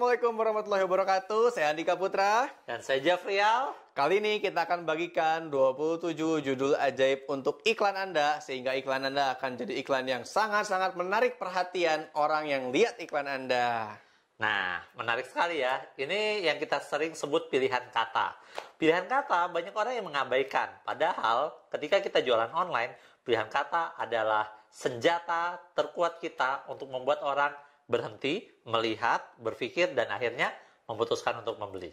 Assalamualaikum warahmatullahi wabarakatuh. Saya Andika Putra. Dan saya Jafrial. Kali ini kita akan bagikan 27 judul ajaib untuk iklan Anda, sehingga iklan Anda akan jadi iklan yang sangat-sangat menarik perhatian orang yang lihat iklan Anda. Nah, menarik sekali ya. Ini yang kita sering sebut pilihan kata. Pilihan kata banyak orang yang mengabaikan. Padahal ketika kita jualan online, pilihan kata adalah senjata terkuat kita untuk membuat orang berhenti, melihat, berpikir, dan akhirnya memutuskan untuk membeli.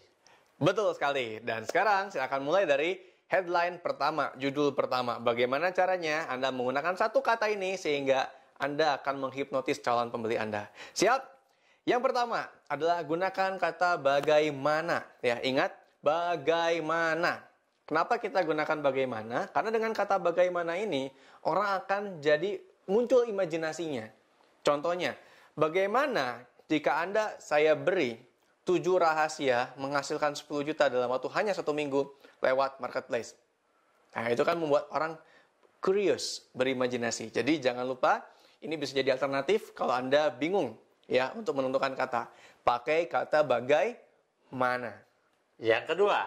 Betul sekali. Dan sekarang saya akan mulai dari headline pertama, judul pertama. Bagaimana caranya Anda menggunakan satu kata ini sehingga Anda akan menghipnotis calon pembeli Anda. Siap? Yang pertama adalah gunakan kata bagaimana. Ya, ingat, bagaimana. Kenapa kita gunakan bagaimana? Karena dengan kata bagaimana ini, orang akan jadi muncul imajinasinya. Contohnya, bagaimana jika saya beri 7 rahasia menghasilkan 10 juta dalam waktu hanya 1 minggu lewat marketplace. Nah, itu kan membuat orang curious, berimajinasi. Jadi jangan lupa, ini bisa jadi alternatif kalau Anda bingung ya untuk menentukan kata. Pakai kata bagaimana. Yang kedua,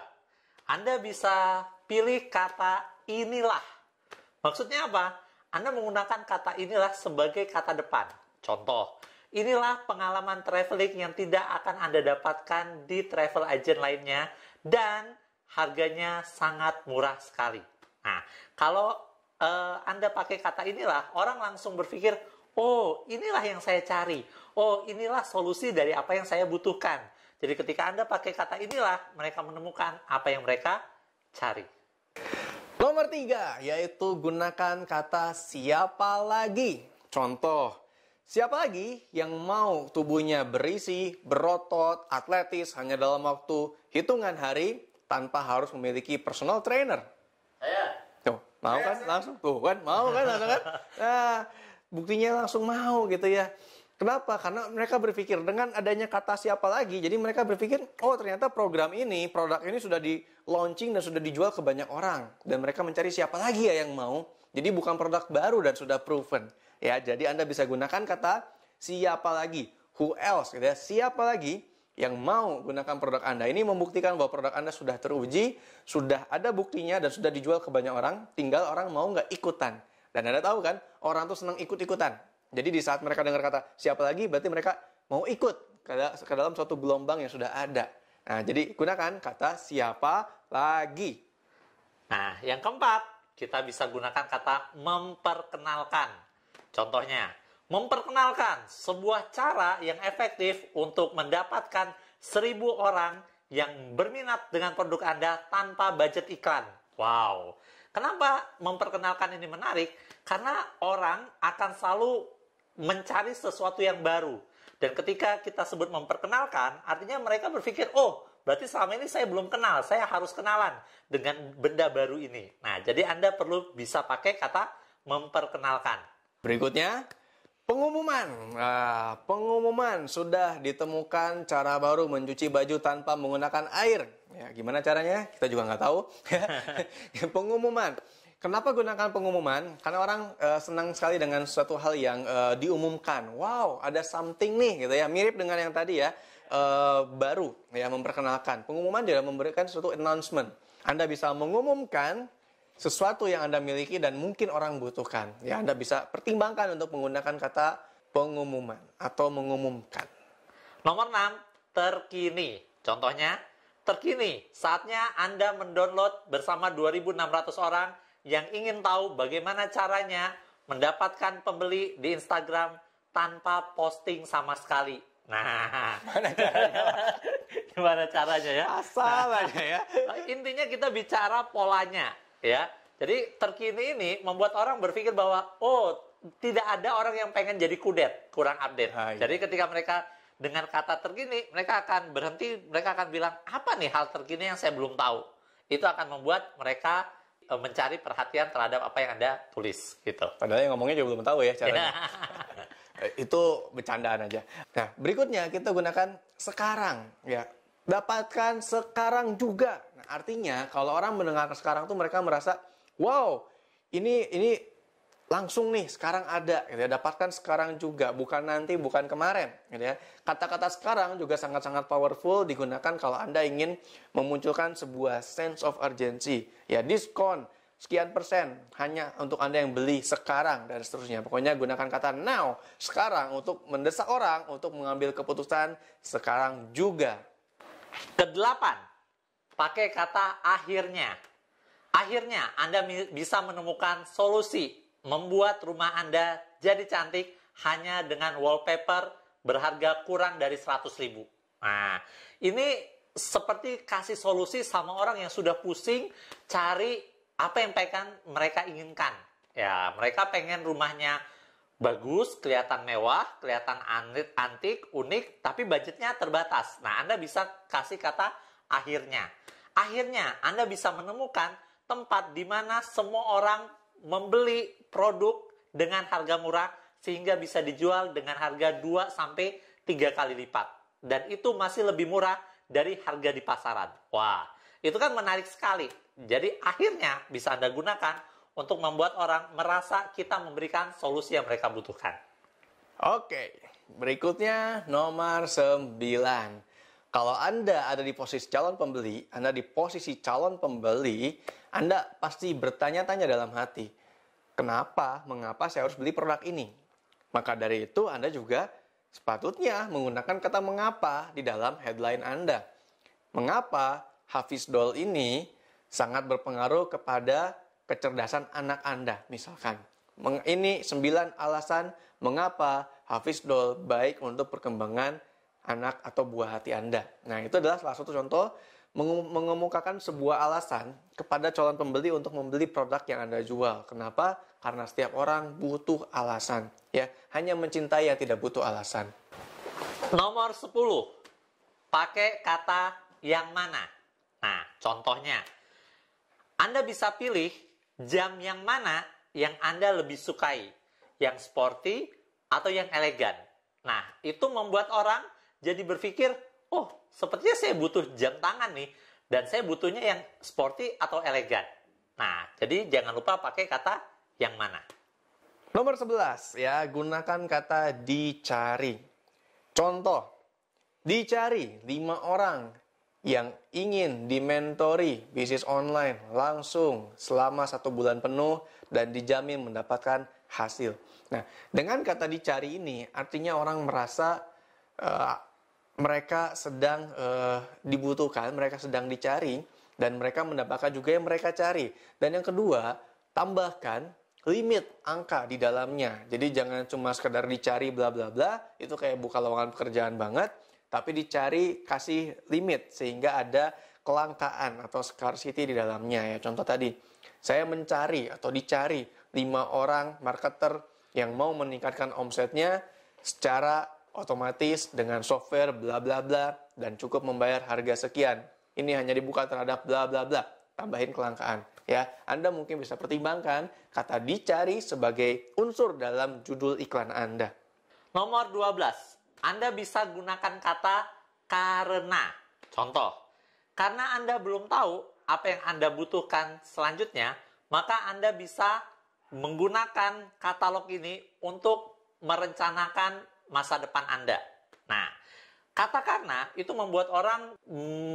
Anda bisa pilih kata inilah. Maksudnya apa? Anda menggunakan kata inilah sebagai kata depan. Contoh, inilah pengalaman traveling yang tidak akan Anda dapatkan di travel agent lainnya dan harganya sangat murah sekali. Nah, kalau Anda pakai kata inilah, orang langsung berpikir, oh, inilah yang saya cari. Oh, inilah solusi dari apa yang saya butuhkan. Jadi ketika Anda pakai kata inilah, mereka menemukan apa yang mereka cari. Nomor 3, yaitu gunakan kata siapa lagi. Contoh, siapa lagi yang mau tubuhnya berisi, berotot, atletis hanya dalam waktu hitungan hari tanpa harus memiliki personal trainer? Saya. Tuh, mau kan langsung? Tuh kan, mau kan langsung kan? Nah, buktinya langsung mau gitu ya. Kenapa? Karena mereka berpikir dengan adanya kata siapa lagi, jadi mereka berpikir, oh ternyata produk ini sudah di launching dan sudah dijual ke banyak orang. Dan mereka mencari siapa lagi ya yang mau. Jadi bukan produk baru dan sudah proven. Ya, jadi Anda bisa gunakan kata siapa lagi, who else, gitu ya. Siapa lagi yang mau gunakan produk Anda. Ini membuktikan bahwa produk Anda sudah teruji, sudah ada buktinya dan sudah dijual ke banyak orang. Tinggal orang mau nggak ikutan. Dan Anda tahu kan, orang tuh senang ikut-ikutan. Jadi di saat mereka dengar kata siapa lagi, berarti mereka mau ikut ke dalam suatu gelombang yang sudah ada. Nah, jadi gunakan kata siapa lagi. Nah, yang keempat, kita bisa gunakan kata memperkenalkan. Contohnya, memperkenalkan sebuah cara yang efektif untuk mendapatkan 1000 orang yang berminat dengan produk Anda tanpa budget iklan. Wow. Kenapa memperkenalkan ini menarik? Karena orang akan selalu mencari sesuatu yang baru. Dan ketika kita sebut memperkenalkan, artinya mereka berpikir, oh, berarti selama ini saya belum kenal, saya harus kenalan dengan benda baru ini. Nah, jadi Anda perlu bisa pakai kata memperkenalkan. Berikutnya, pengumuman. Nah, pengumuman sudah ditemukan cara baru mencuci baju tanpa menggunakan air. Ya, gimana caranya? Kita juga nggak tahu. Pengumuman. Kenapa gunakan pengumuman? Karena orang senang sekali dengan suatu hal yang diumumkan. Wow, ada something nih, gitu ya. Mirip dengan yang tadi ya, baru, ya, memperkenalkan. Pengumuman juga memberikan suatu announcement. Anda bisa mengumumkan sesuatu yang Anda miliki dan mungkin orang butuhkan. Ya, Anda bisa pertimbangkan untuk menggunakan kata pengumuman atau mengumumkan. Nomor 6, terkini. Contohnya, terkini, saatnya Anda mendownload bersama 2.600 orang yang ingin tahu bagaimana caranya mendapatkan pembeli di Instagram tanpa posting sama sekali. Nah, gimana caranya ya? Asal aja ya. Intinya kita bicara polanya. Ya, jadi terkini ini membuat orang berpikir bahwa tidak ada orang yang pengen jadi kudet, kurang update. Iya. Jadi ketika mereka dengan kata terkini, mereka akan berhenti, mereka akan bilang, apa nih hal terkini yang saya belum tahu? Itu akan membuat mereka mencari perhatian terhadap apa yang Anda tulis, gitu. Padahal yang ngomongnya juga belum tahu ya caranya. Itu bercandaan aja. Nah, berikutnya kita gunakan sekarang, ya. Dapatkan sekarang juga. Nah, artinya kalau orang mendengar sekarang tuh mereka merasa, wow, ini langsung nih, sekarang ada, gitu ya. Dapatkan sekarang juga, bukan nanti, bukan kemarin, gitu ya. Kata-kata sekarang juga sangat-sangat powerful digunakan kalau Anda ingin memunculkan sebuah sense of urgency. Ya, diskon sekian persen hanya untuk Anda yang beli sekarang dan seterusnya. Pokoknya gunakan kata now, sekarang, untuk mendesak orang untuk mengambil keputusan sekarang juga. Kedelapan, pakai kata akhirnya. Akhirnya Anda bisa menemukan solusi membuat rumah Anda jadi cantik hanya dengan wallpaper berharga kurang dari 100.000. Nah, ini seperti kasih solusi sama orang yang sudah pusing cari apa yang mereka inginkan. Ya, mereka pengen rumahnya bagus, kelihatan mewah, kelihatan antik, unik, tapi budgetnya terbatas. Nah, Anda bisa kasih kata akhirnya. Akhirnya Anda bisa menemukan tempat di mana semua orang membeli produk dengan harga murah sehingga bisa dijual dengan harga 2-3 kali lipat. Dan itu masih lebih murah dari harga di pasaran. Wah, itu kan menarik sekali. Jadi akhirnya bisa Anda gunakan untuk membuat orang merasa kita memberikan solusi yang mereka butuhkan. Oke, berikutnya nomor 9. Kalau Anda ada di posisi calon pembeli, Anda pasti bertanya-tanya dalam hati, mengapa saya harus beli produk ini? Maka dari itu Anda juga sepatutnya menggunakan kata mengapa di dalam headline Anda. Mengapa Hafiz Doll ini sangat berpengaruh kepada kecerdasan anak Anda, misalkan. Ini 9 alasan mengapa Hafiz Doll baik untuk perkembangan anak atau buah hati Anda. Nah, itu adalah salah satu contoh mengemukakan sebuah alasan kepada calon pembeli untuk membeli produk yang Anda jual. Kenapa? Karena setiap orang butuh alasan. Ya, hanya mencintai yang tidak butuh alasan. Nomor 10. Pakai kata yang mana. Nah, contohnya, Anda bisa pilih jam yang mana yang Anda lebih sukai. Yang sporty atau yang elegan. Nah, itu membuat orang jadi berpikir, oh, sepertinya saya butuh jam tangan nih, dan saya butuhnya yang sporty atau elegan. Nah, jadi jangan lupa pakai kata yang mana. Nomor 11, ya, gunakan kata dicari. Contoh, dicari 5 orang yang ingin dimentori bisnis online langsung selama 1 bulan penuh dan dijamin mendapatkan hasil. Nah, dengan kata dicari ini, artinya orang merasa mereka sedang dibutuhkan, mereka sedang dicari, dan mereka mendapatkan juga yang mereka cari. Dan yang kedua, tambahkan limit angka di dalamnya. Jadi jangan cuma sekedar dicari bla bla bla, itu kayak buka lowongan pekerjaan banget, tapi dicari kasih limit sehingga ada kelangkaan atau scarcity di dalamnya ya. Contoh tadi, saya mencari atau dicari 5 orang marketer yang mau meningkatkan omsetnya secara otomatis dengan software bla bla bla dan cukup membayar harga sekian. Ini hanya dibuka terhadap bla bla bla. Tambahin kelangkaan ya. Anda mungkin bisa pertimbangkan kata dicari sebagai unsur dalam judul iklan Anda. Nomor 12. Anda bisa gunakan kata karena. Contoh, karena Anda belum tahu apa yang Anda butuhkan selanjutnya, maka Anda bisa menggunakan katalog ini untuk merencanakan masa depan Anda. Nah, kata karena itu membuat orang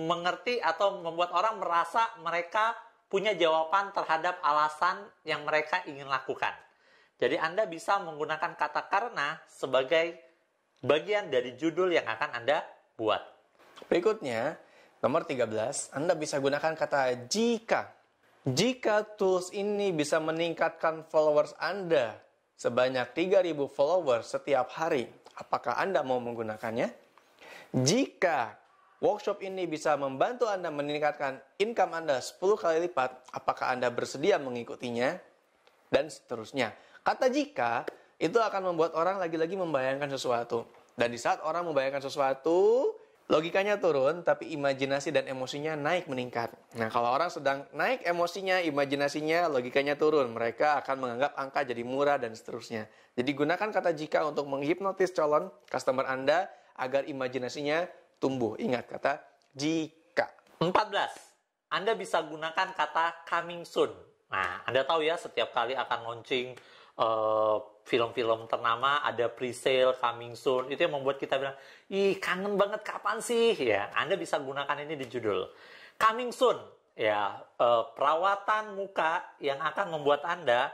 mengerti atau membuat orang merasa mereka punya jawaban terhadap alasan yang mereka ingin lakukan. Jadi Anda bisa menggunakan kata karena sebagai bagian dari judul yang akan Anda buat. Berikutnya, nomor 13, Anda bisa gunakan kata jika. Jika tools ini bisa meningkatkan followers Anda sebanyak 3.000 followers setiap hari, apakah Anda mau menggunakannya? Jika workshop ini bisa membantu Anda meningkatkan income Anda 10 kali lipat, apakah Anda bersedia mengikutinya? Dan seterusnya. Kata jika itu akan membuat orang lagi-lagi membayangkan sesuatu. Dan di saat orang membayangkan sesuatu, logikanya turun, tapi imajinasi dan emosinya naik meningkat. Nah, kalau orang sedang naik emosinya, imajinasinya, logikanya turun. Mereka akan menganggap angka jadi murah dan seterusnya. Jadi gunakan kata jika untuk menghipnotis calon customer Anda agar imajinasinya tumbuh. Ingat kata jika. 14. Anda bisa gunakan kata coming soon. Nah, Anda tahu ya setiap kali akan launching film-film ternama ada pre-sale, coming soon. Itu yang membuat kita bilang, ih kangen banget kapan sih? Ya, Anda bisa gunakan ini di judul. Coming soon, ya perawatan muka yang akan membuat Anda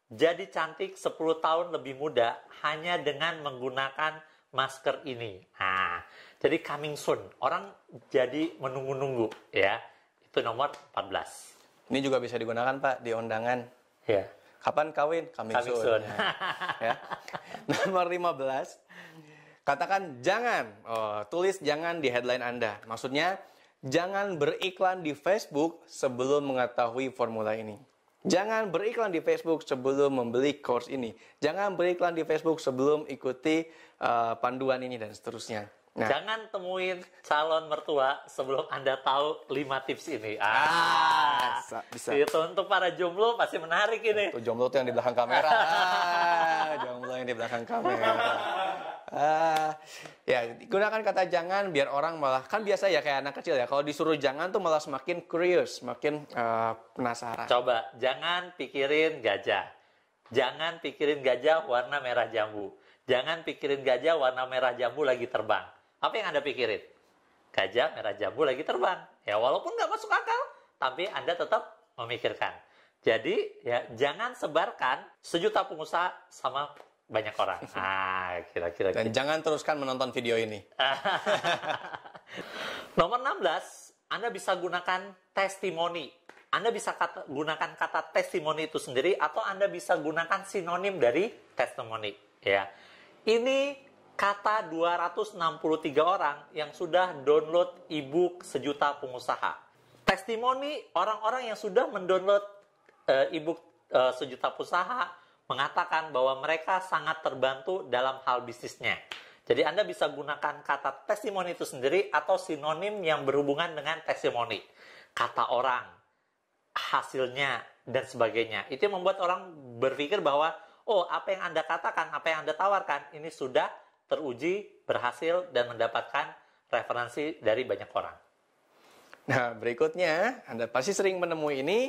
jadi cantik 10 tahun lebih muda hanya dengan menggunakan masker ini. Nah, jadi coming soon. Orang jadi menunggu-nunggu, ya. Itu nomor 14. Ini juga bisa digunakan, Pak, di undangan. Ya. Kapan kawin? Coming Coming soon. soon. Ya. Nomor 15. Katakan jangan. Tulis jangan di headline Anda. Maksudnya, jangan beriklan di Facebook sebelum mengetahui formula ini. Jangan beriklan di Facebook sebelum membeli course ini. Jangan beriklan di Facebook sebelum ikuti panduan ini dan seterusnya. Nah, Jangan temuin calon mertua sebelum Anda tahu 5 tips ini. bisa. Itu untuk para jomblo pasti menarik ini. Tuh jomblo tuh yang di belakang kamera. Jomblo yang di belakang kamera. Ya, gunakan kata jangan biar orang malah, kan biasa ya kayak anak kecil ya, kalau disuruh jangan tuh malah semakin curious, semakin penasaran. Coba, jangan pikirin gajah. Jangan pikirin gajah warna merah jambu. Jangan pikirin gajah warna merah jambu lagi terbang. Apa yang Anda pikirin? Gajah merah jambu lagi terbang. Ya walaupun nggak masuk akal, tapi Anda tetap memikirkan. Jadi ya jangan sebarkan 1 juta pengusaha sama banyak orang. Kira-kira. Dan jangan teruskan menonton video ini. Nomor 16, Anda bisa gunakan testimoni. Anda bisa gunakan kata testimoni itu sendiri atau Anda bisa gunakan sinonim dari testimoni. Ya. Ini kata 263 orang yang sudah download ebook 1 juta pengusaha. Testimoni orang-orang yang sudah mendownload ebook 1 juta pengusaha mengatakan bahwa mereka sangat terbantu dalam hal bisnisnya. Jadi Anda bisa gunakan kata testimoni itu sendiri atau sinonim yang berhubungan dengan testimoni. Kata orang, hasilnya, dan sebagainya. Itu yang membuat orang berpikir bahwa, oh apa yang Anda katakan, apa yang Anda tawarkan, ini sudah teruji, berhasil, dan mendapatkan referensi dari banyak orang. Nah, berikutnya, Anda pasti sering menemui ini,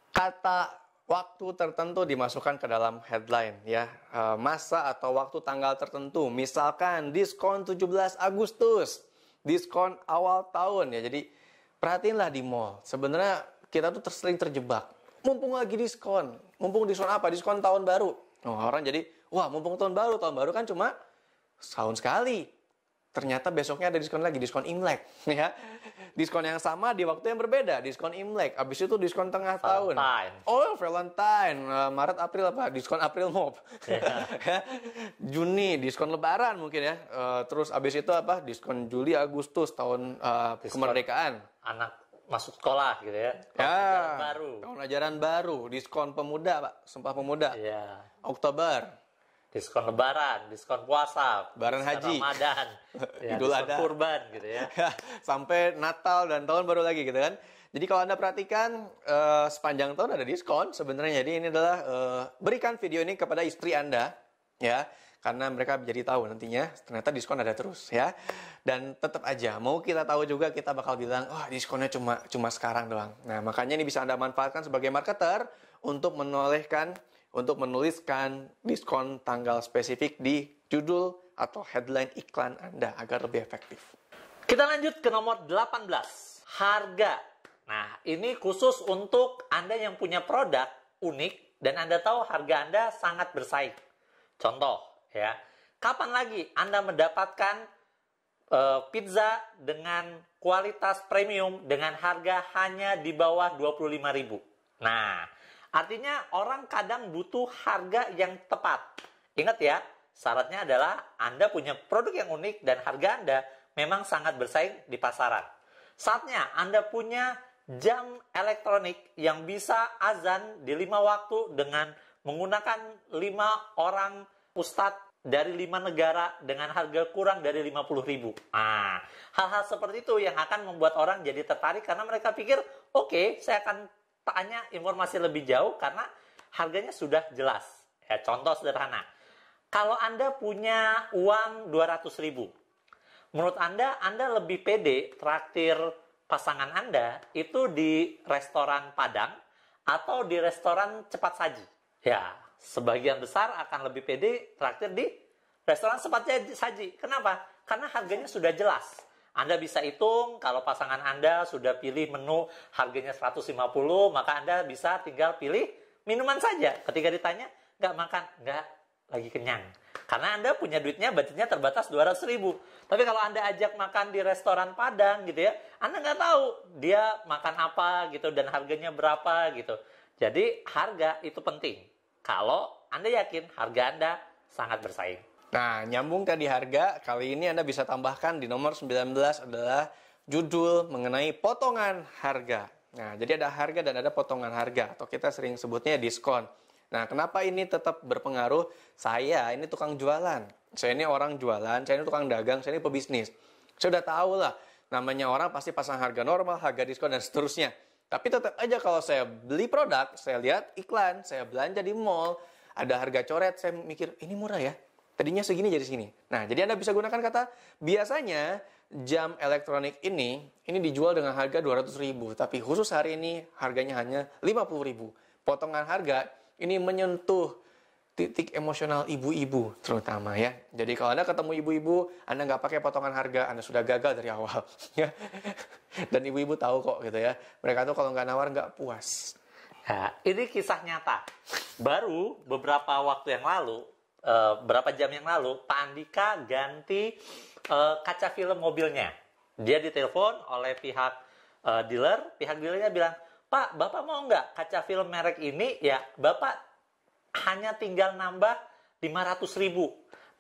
kata waktu tertentu dimasukkan ke dalam headline, ya. Masa atau waktu tanggal tertentu, misalkan diskon 17 Agustus, diskon awal tahun, ya. Jadi, perhatiinlah di mall. Sebenarnya kita tuh sering terjebak. Mumpung lagi diskon. Mumpung diskon apa? Diskon tahun baru. Orang jadi, wah mumpung tahun baru kan cuma setahun sekali. Ternyata besoknya ada diskon lagi, diskon Imlek. Ya. Diskon yang sama di waktu yang berbeda, diskon Imlek. Habis itu diskon tengah tahun. Valentine. Maret, April apa? Diskon April Mop. Yeah. Juni, diskon Lebaran mungkin ya. Terus habis itu apa? Diskon Juli, Agustus, tahun kemerdekaan. Anak masuk sekolah gitu ya. Tahun ajaran baru, diskon pemuda, Pak, Sumpah Pemuda. Ya. Oktober, diskon Lebaran, diskon puasa, Lebaran haji, Ramadan, ya, Idul Adha, kurban gitu ya. Sampai Natal dan tahun baru lagi gitu kan. Jadi kalau Anda perhatikan sepanjang tahun ada diskon sebenarnya. Jadi ini adalah berikan video ini kepada istri Anda ya. Karena mereka jadi tahu nantinya ternyata diskon ada terus ya. Dan tetap aja mau kita tahu juga kita bakal bilang, "Oh, diskonnya cuma sekarang doang." Nah, makanya ini bisa Anda manfaatkan sebagai marketer untuk menuliskan diskon tanggal spesifik di judul atau headline iklan Anda agar lebih efektif. Kita lanjut ke nomor 18, harga. Nah, ini khusus untuk Anda yang punya produk unik dan Anda tahu harga Anda sangat bersaing. Contoh, ya, kapan lagi Anda mendapatkan pizza dengan kualitas premium dengan harga hanya di bawah 25.000? Nah, artinya orang kadang butuh harga yang tepat. Ingat ya, syaratnya adalah Anda punya produk yang unik dan harga Anda memang sangat bersaing di pasaran. Saatnya Anda punya jam elektronik yang bisa azan di 5 waktu dengan menggunakan 5 orang ustadz dari 5 negara dengan harga kurang dari 50.000. Nah, hal-hal seperti itu yang akan membuat orang jadi tertarik karena mereka pikir, oke, saya akan tanya informasi lebih jauh karena harganya sudah jelas. Ya, contoh sederhana. Kalau Anda punya uang 200.000, menurut Anda lebih pede traktir pasangan Anda itu di restoran Padang atau di restoran cepat saji? Ya, sebagian besar akan lebih pede traktir di restoran cepat saji. Kenapa? Karena harganya sudah jelas. Anda bisa hitung kalau pasangan Anda sudah pilih menu harganya 150, maka Anda bisa tinggal pilih minuman saja. Ketika ditanya, nggak makan? Nggak, lagi kenyang. Karena Anda punya duitnya, budgetnya terbatas 200.000. Tapi kalau Anda ajak makan di restoran Padang gitu ya, Anda nggak tahu dia makan apa gitu dan harganya berapa gitu. Jadi harga itu penting. Kalau Anda yakin harga Anda sangat bersaing. Nah, nyambung tadi harga, kali ini Anda bisa tambahkan di nomor 19 adalah judul mengenai potongan harga. Nah, jadi ada harga dan ada potongan harga, atau kita sering sebutnya diskon. Nah, kenapa ini tetap berpengaruh? Saya ini tukang jualan. Saya ini orang jualan, saya ini tukang dagang, saya ini pebisnis. Saya udah tahu lah, namanya orang pasti pasang harga normal, harga diskon, dan seterusnya. Tapi tetap aja kalau saya beli produk, saya lihat iklan, saya belanja di mall, ada harga coret, saya mikir, ini murah ya? Tadinya segini jadi segini. Nah, jadi Anda bisa gunakan kata, biasanya jam elektronik ini dijual dengan harga 200.000. Tapi khusus hari ini harganya hanya 50.000. Potongan harga ini menyentuh titik emosional ibu-ibu terutama ya. Jadi kalau Anda ketemu ibu-ibu, Anda nggak pakai potongan harga, Anda sudah gagal dari awal. Dan ibu-ibu tahu kok gitu ya. Mereka tuh kalau nggak nawar nggak puas. Nah, ini kisah nyata. Baru beberapa waktu yang lalu, berapa jam yang lalu, Pak Andika ganti kaca film mobilnya. Dia ditelepon oleh pihak dealer. Pihak dealernya bilang, Pak, Bapak mau nggak kaca film merek ini? Ya, Bapak hanya tinggal nambah 500.000.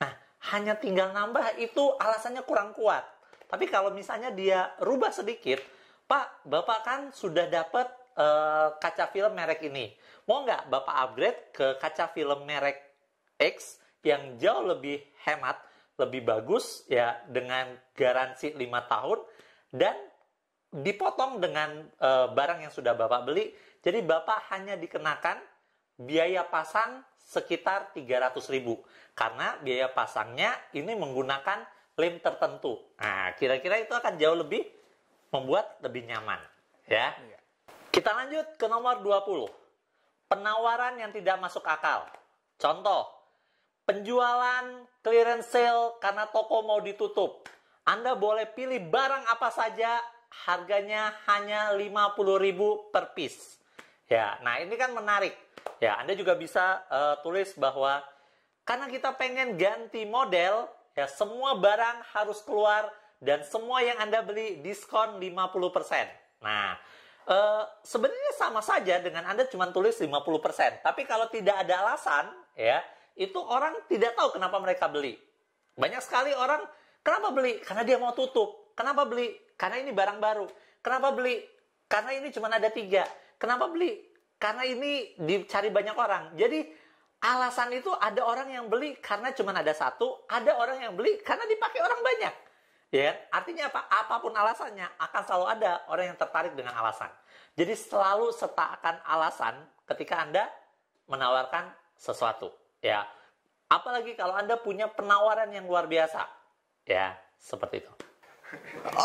Nah, hanya tinggal nambah itu alasannya kurang kuat. Tapi kalau misalnya dia rubah sedikit, Pak, Bapak kan sudah dapat kaca film merek ini. Mau nggak Bapak upgrade ke kaca film merek X yang jauh lebih hemat, lebih bagus ya, dengan garansi 5 tahun dan dipotong dengan barang yang sudah Bapak beli. Jadi Bapak hanya dikenakan biaya pasang sekitar 300.000 karena biaya pasangnya ini menggunakan lem tertentu. Nah, kira-kira itu akan jauh lebih membuat lebih nyaman ya. Kita lanjut ke nomor 20. Penawaran yang tidak masuk akal. Contoh, penjualan clearance sale karena toko mau ditutup. Anda boleh pilih barang apa saja, harganya hanya 50.000 per piece. Ya, nah ini kan menarik. Ya, Anda juga bisa tulis bahwa karena kita pengen ganti model, ya semua barang harus keluar dan semua yang Anda beli diskon 50%. Nah, sebenarnya sama saja dengan Anda cuma tulis 50%. Tapi kalau tidak ada alasan, ya, itu orang tidak tahu kenapa mereka beli. Banyak sekali orang, kenapa beli? Karena dia mau tutup. Kenapa beli? Karena ini barang baru. Kenapa beli? Karena ini cuma ada 3. Kenapa beli? Karena ini dicari banyak orang. Jadi alasan itu ada orang yang beli karena cuma ada 1, ada orang yang beli karena dipakai orang banyak. Ya, artinya apa? Apapun alasannya, akan selalu ada orang yang tertarik dengan alasan. Jadi selalu sertakan alasan ketika Anda menawarkan sesuatu. Ya, apalagi kalau Anda punya penawaran yang luar biasa. Ya, seperti itu.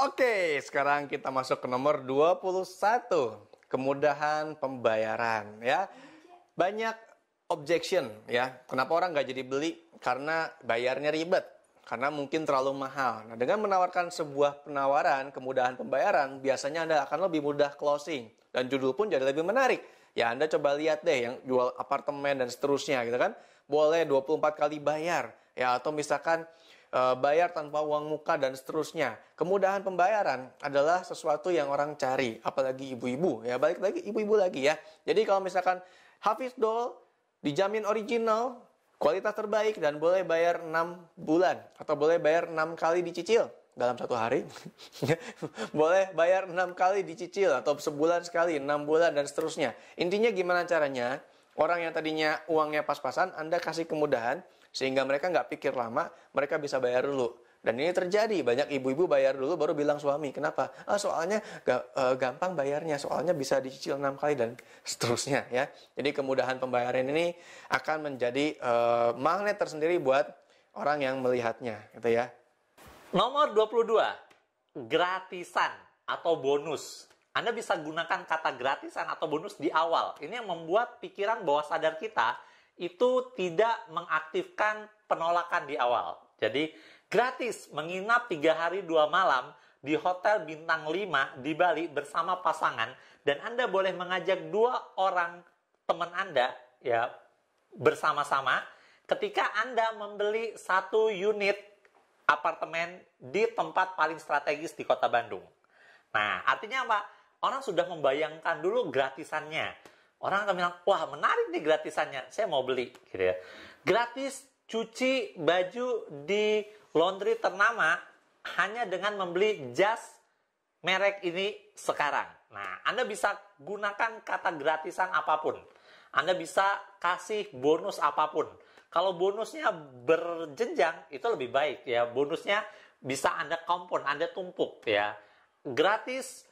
Oke, sekarang kita masuk ke nomor 21. Kemudahan pembayaran ya. Banyak objection ya. Kenapa orang nggak jadi beli? Karena bayarnya ribet. Karena mungkin terlalu mahal. Nah, dengan menawarkan sebuah penawaran, kemudahan pembayaran, biasanya Anda akan lebih mudah closing. Dan judul pun jadi lebih menarik. Ya, Anda coba lihat deh yang jual apartemen dan seterusnya gitu kan. Boleh 24 kali bayar. Ya, atau misalkan bayar tanpa uang muka dan seterusnya. Kemudahan pembayaran adalah sesuatu yang orang cari. Apalagi ibu-ibu. Ya, balik lagi ibu-ibu lagi ya. Jadi kalau misalkan Hafiz Doll dijamin original, kualitas terbaik, dan boleh bayar 6 bulan. Atau boleh bayar 6 kali dicicil dalam 1 hari. Boleh bayar 6 kali dicicil. Atau sebulan sekali, 6 bulan, dan seterusnya. Intinya gimana caranya? Orang yang tadinya uangnya pas-pasan, Anda kasih kemudahan. Sehingga mereka nggak pikir lama, mereka bisa bayar dulu. Dan ini terjadi. Banyak ibu-ibu bayar dulu baru bilang suami. Kenapa? Soalnya gampang bayarnya. Soalnya bisa dicicil 6 kali dan seterusnya ya. Jadi kemudahan pembayaran ini akan menjadi magnet tersendiri buat orang yang melihatnya gitu ya. Nomor 22. Gratisan atau bonus. Anda bisa gunakan kata gratisan atau bonus di awal. Ini yang membuat pikiran bawah sadar kita itu tidak mengaktifkan penolakan di awal. Jadi gratis menginap 3 hari 2 malam di hotel bintang 5 di Bali bersama pasangan, dan Anda boleh mengajak 2 orang teman Anda ya bersama-sama ketika Anda membeli 1 unit apartemen di tempat paling strategis di Kota Bandung. Nah, artinya apa? Orang sudah membayangkan dulu gratisannya. Orang akan bilang, wah menarik nih gratisannya, saya mau beli. Gitu ya. Gratis cuci baju di laundry ternama hanya dengan membeli jas merek ini sekarang. Nah, Anda bisa gunakan kata gratisan apapun. Anda bisa kasih bonus apapun. Kalau bonusnya berjenjang, itu lebih baik ya. Bonusnya bisa Anda kompon, Anda tumpuk ya. Gratis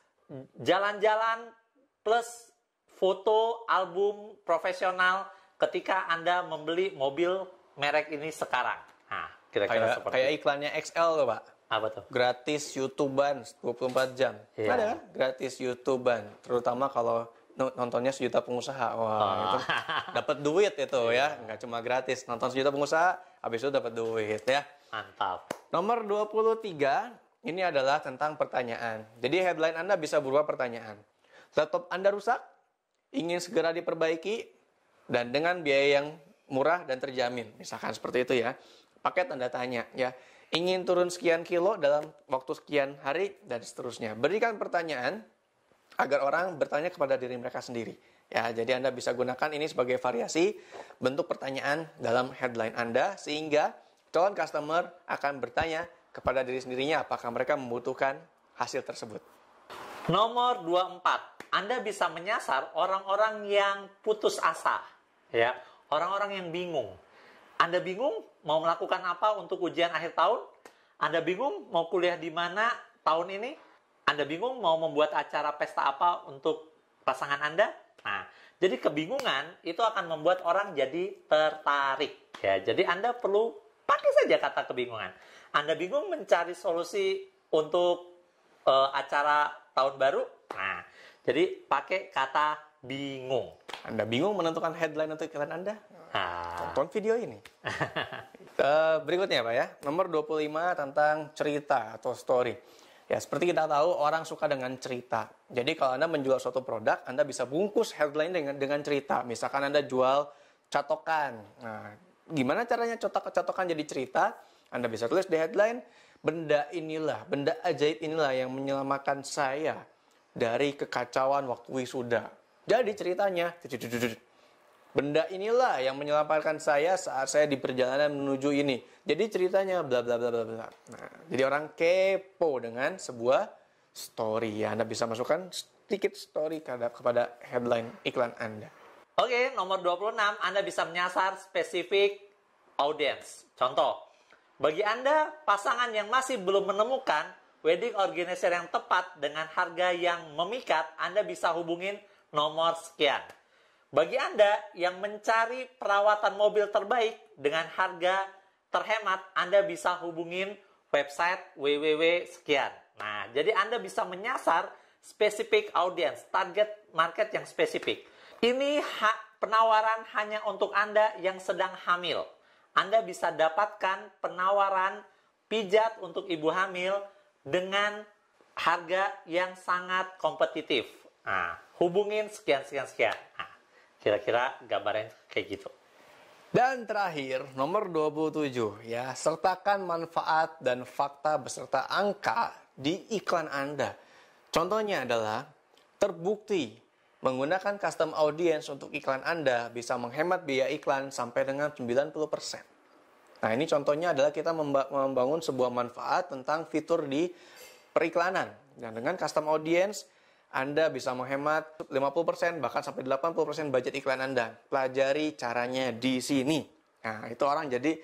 jalan-jalan plus foto album profesional ketika Anda membeli mobil merek ini sekarang. Nah, kira-kira seperti kayak iklannya XL loh, Pak. apa tuh? Gratis YouTubean 24 jam. Iya. Ada kan? Gratis YouTubean, terutama kalau nontonnya sejuta pengusaha. Wah, itu dapat duit itu ya. Nggak cuma gratis, nonton sejuta pengusaha, habis itu dapat duit ya. Mantap. Nomor 23, ini adalah tentang pertanyaan. Jadi headline Anda bisa berupa pertanyaan. Laptop Anda rusak, ingin segera diperbaiki, dan dengan biaya yang murah dan terjamin. Misalkan seperti itu ya. Pakai tanda tanya ya. Ingin turun sekian kilo dalam waktu sekian hari, dan seterusnya. Berikan pertanyaan agar orang bertanya kepada diri mereka sendiri. Ya, jadi Anda bisa gunakan ini sebagai variasi bentuk pertanyaan dalam headline Anda, sehingga calon customer akan bertanya kepada diri sendirinya apakah mereka membutuhkan hasil tersebut. Nomor 24, Anda bisa menyasar orang-orang yang putus asa, ya, orang-orang yang bingung. Anda bingung mau melakukan apa untuk ujian akhir tahun? Anda bingung mau kuliah di mana tahun ini? Anda bingung mau membuat acara pesta apa untuk pasangan Anda? Nah, jadi kebingungan itu akan membuat orang jadi tertarik. Ya, jadi Anda perlu pakai saja kata kebingungan. Anda bingung mencari solusi untuk acara tahun baru? Nah, jadi pakai kata bingung. Anda bingung menentukan headline untuk iklan Anda? Nah. Tonton video ini. Berikutnya Pak ya, nomor 25 tentang cerita atau story. Ya, seperti kita tahu orang suka dengan cerita. Jadi kalau Anda menjual suatu produk, Anda bisa bungkus headline dengan cerita. Misalkan Anda jual catokan. Nah, gimana caranya catokan jadi cerita? Anda bisa tulis di headline, benda ajaib inilah yang menyelamatkan saya dari kekacauan waktu wisuda. Jadi ceritanya, benda inilah yang menyelamatkan saya saat saya di perjalanan menuju ini. Jadi ceritanya bla bla bla bla bla. Nah, jadi orang kepo dengan sebuah story. Ya, Anda bisa masukkan sedikit story kepada headline iklan Anda. Oke, nomor 26, Anda bisa menyasar spesifik audience. Contoh, bagi Anda pasangan yang masih belum menemukan wedding organizer yang tepat dengan harga yang memikat, Anda bisa hubungin nomor sekian. Bagi Anda yang mencari perawatan mobil terbaik dengan harga terhemat, Anda bisa hubungin website www sekian. Nah, jadi Anda bisa menyasar specific audience, target market yang spesifik. Ini penawaran hanya untuk Anda yang sedang hamil. Anda bisa dapatkan penawaran pijat untuk ibu hamil dengan harga yang sangat kompetitif. Nah, hubungin sekian. Nah, kira-kira gambarnya kayak gitu. Dan terakhir, nomor 27, ya, sertakan manfaat dan fakta beserta angka di iklan Anda. Contohnya adalah, terbukti menggunakan custom audience untuk iklan Anda bisa menghemat biaya iklan sampai dengan 90%. Nah, ini contohnya adalah kita membangun sebuah manfaat tentang fitur di periklanan. Dan dengan custom audience, Anda bisa menghemat 50%, bahkan sampai 80% budget iklan Anda. Pelajari caranya di sini. Nah, itu orang jadi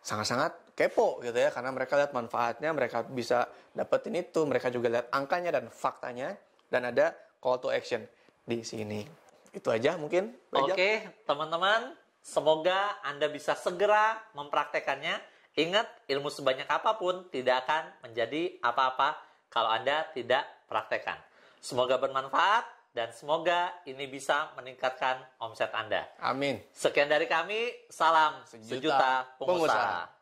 sangat-sangat kepo gitu ya, karena mereka lihat manfaatnya, mereka bisa dapetin itu, mereka juga lihat angkanya dan faktanya, dan ada call to action di sini. Itu aja mungkin. Oke, teman-teman, semoga Anda bisa segera mempraktekannya. Ingat, ilmu sebanyak apapun tidak akan menjadi apa-apa kalau Anda tidak praktekkan. Semoga bermanfaat. dan semoga ini bisa meningkatkan omset Anda. Amin. Sekian dari kami, salam sejuta pengusaha.